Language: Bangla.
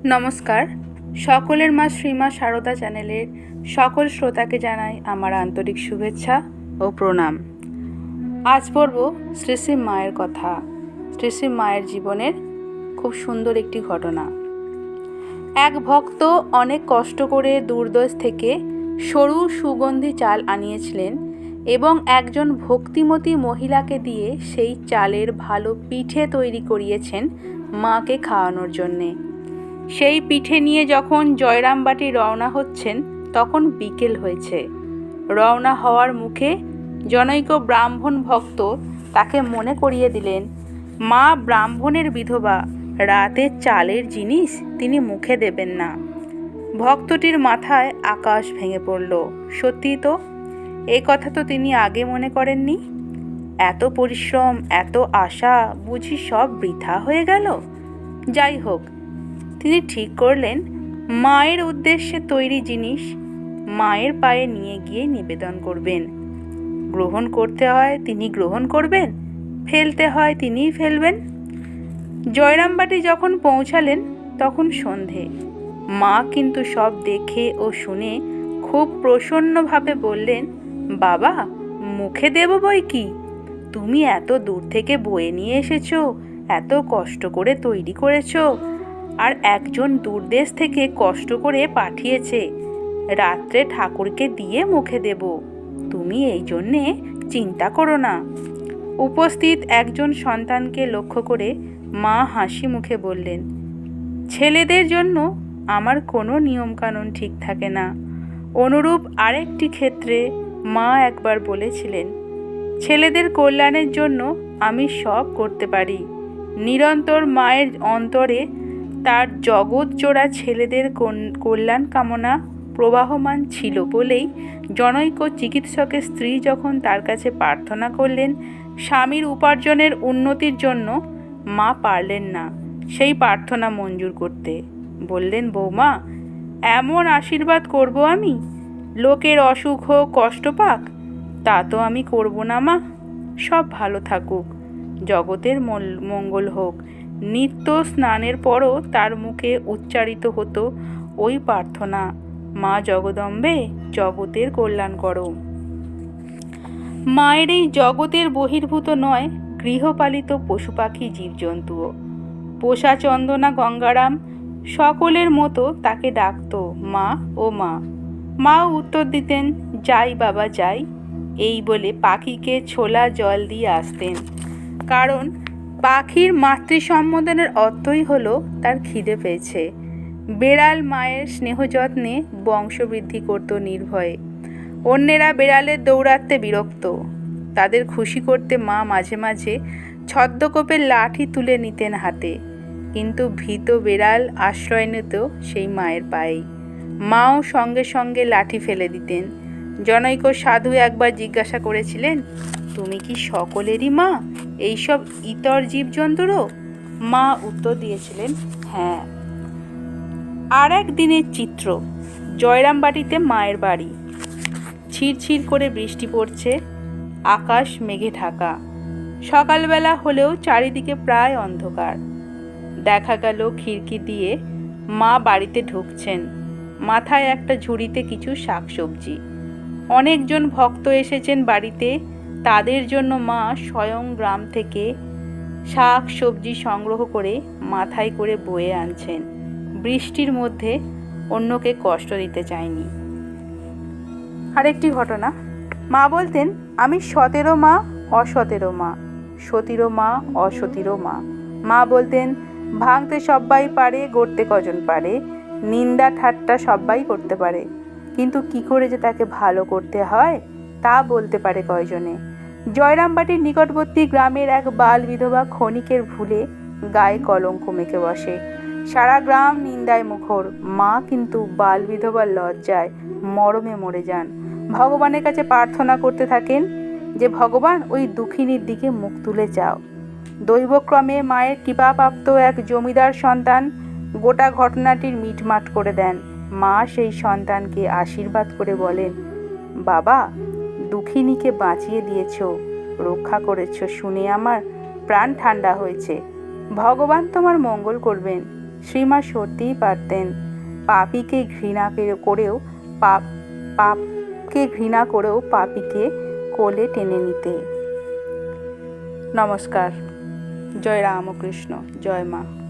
নমস্কার। সকলের মা শ্রীমা সারদা চ্যানেলের সকল শ্রোতাকে জানাই আমার আন্তরিক শুভেচ্ছা ও প্রণাম। আজ পড়ব শ্রী শ্রী মায়ের কথা। শ্রী শ্রী মায়ের জীবনের খুব সুন্দর একটি ঘটনা। এক ভক্ত অনেক কষ্ট করে দূরদেশ থেকে সরু সুগন্ধি চাল আনিয়েছিলেন এবং একজন ভক্তিমতী মহিলাকে দিয়ে সেই চালের ভালো পিঠে তৈরি করিয়েছেন মাকে খাওয়ানোর জন্যে। সেই পিঠে নিয়ে যখন জয়রামবাটি রওনা হচ্ছেন তখন বিকেল হয়েছে। রওনা হওয়ার মুখে জনৈক ব্রাহ্মণ ভক্ত তাকে মনে করিয়ে দিলেন, মা ব্রাহ্মণের বিধবা, রাতের চালের জিনিস তিনি মুখে দেবেন না। ভক্তটির মাথায় আকাশ ভেঙে পড়ল। সত্যি তো, এই কথা তো তিনি আগে মনে করেননি। এত পরিশ্রম, এত আশা বুঝি সব বৃথা হয়ে গেল। যাই হোক, তিনি ঠিক করলেন মায়ের উদ্দেশ্যে তৈরি জিনিস মায়ের পায়ে নিয়ে গিয়ে নিবেদন করবেন। গ্রহণ করতে হয় তিনি গ্রহণ করবেন, ফেলতে হয় তিনিই ফেলবেন। জয়রামবাটি যখন পৌঁছালেন তখন সন্ধে। মা কিন্তু সব দেখে ও শুনে খুব প্রসন্নভাবে বললেন, বাবা, মুখে দেব বই কি, তুমি এত দূর থেকে বয়ে নিয়ে এসেছো, এত কষ্ট করে তৈরি করেছো, আর একজন দূরদেশ থেকে কষ্ট করে পাঠিয়েছে, রাত্রে ঠাকুরকে দিয়ে মুখে দেব, তুমি এই জন্যে চিন্তা করো না। উপস্থিত একজন সন্তানকে লক্ষ্য করে মা হাসি মুখে বললেন, ছেলেদের জন্য আমার কোনো নিয়মকানুন ঠিক থাকে না। অনুরূপ আরেকটি ক্ষেত্রে মা একবার বলেছিলেন, ছেলেদের কল্যাণের জন্য আমি সব করতে পারি। নিরন্তর মায়ের অন্তরে তার জগৎজোড়া ছেলেদের কল্যাণ কামনা প্রবাহমান ছিল বলেই জনৈক চিকিৎসকের স্ত্রী যখন তার কাছে প্রার্থনা করলেন স্বামীর উপার্জনের উন্নতির জন্য, মা পারলেন না সেই প্রার্থনা মঞ্জুর করতে। বললেন, বৌমা, এমন আশীর্বাদ করব আমি, লোকের অসুখ হোক, কষ্ট পাক, তা তো আমি করব না মা। সব ভালো থাকুক, জগতের মঙ্গল হোক। নিত্য স্নানের পরও তার মুখে উচ্চারিত হতো ওই প্রার্থনা, মা জগদম্বে, জগতের কল্যাণ করো। মায়ের এই জগতের বহির্ভূত নয় গৃহপালিত পশু পাখি জীবজন্তুও। পোষা চন্দনা গঙ্গারাম সকলের মতো তাকে ডাকত মা ও মা। মাও উত্তর দিতেন, যাই বাবা যাই, এই বলে পাখিকে ছোলা জল দিয়ে আসতেন। কারণ পাখির মাতৃ সম্বোধনের অর্থই হলো তার খিদে পেয়েছে। বেড়াল মায়ের স্নেহযত্নে বংশবৃদ্ধি করত নির্ভয়ে। অন্যেরা বেড়ালের দৌরাত্মে বিরক্ত, তাদের খুশি করতে মা মাঝে মাঝে ছদ্মকোপের লাঠি তুলে নিতেন হাতে, কিন্তু ভীত বেড়াল আশ্রয় নিত সেই মায়ের পায়েই। মাও সঙ্গে সঙ্গে লাঠি ফেলে দিতেন। জনৈক সাধু একবার জিজ্ঞাসা করেছিলেন, তুমি কি সকলেরই মা, এইসব ইতর জীবজন্তুরও? মা উত্তর দিয়েছিলেন, হ্যাঁ। আর এক দিনের চিত্র। জয়রামবাটিতে মায়ের বাড়ি। ছিরছির করে বৃষ্টি পড়ছে, আকাশ মেঘে ঢাকা। সকালবেলা হলেও চারিদিকে প্রায় অন্ধকার। দেখা গেল খিড়কি দিয়ে মা বাড়িতে ঢুকছেন, মাথায় একটা ঝুড়িতে কিছু শাকসবজি। অনেকজন ভক্ত এসেছেন বাড়িতে, তাদের জন্য মা স্বয়ং গ্রাম থেকে শাক সবজি সংগ্রহ করে মাথায় করে বয়ে আনছেন। বৃষ্টির মধ্যে অন্যকে কষ্ট দিতে চায়নি। আরেকটি ঘটনা। মা বলতেন, আমি সতেরো মা, অসতেরো মা, সতীরও মা, অসতীরও মা। মা বলতেন, ভাঙতে সব্বাই পারে, গড়তে কজন পারে, নিন্দা ঠাট্টা সব্বাই করতে পারে, কিন্তু কি করে যে তাকে ভালো করতে হয় তা বলতে পারে কয়জনে। জয়রামবাটির নিকটবর্তী গ্রামের এক বাল বিধবা ক্ষণিকের ভুলে গায়ে কলঙ্ক মেখে বসে। সারা গ্রাম নিন্দায় মুখর। মা কিন্তু বাল বিধবার লজ্জায় মরমে মরে যান। ভগবানের কাছে প্রার্থনা করতে থাকেন যে, ভগবান, ওই দুঃখিনীর দিকে মুখ তুলে যাও। দৈবক্রমে মায়ের কৃপাপ্রাপ্ত এক জমিদার সন্তান গোটা ঘটনাটির মিটমাট করে দেন। মা সেই সন্তানকে আশীর্বাদ করে বলেন, বাবা, দুঃখিনীকে বাঁচিয়ে দিয়েছ, রক্ষা করেছ শুনে আমার প্রাণ ঠান্ডা হয়েছে। ভগবান তোমার মঙ্গল করবেন। শ্রীমা সরতেই পারতেন, পাপীকে ঘৃণা করেও পাপীকে কোলে টেনে নিতে। নমস্কার। জয় রামকৃষ্ণ, জয় মা।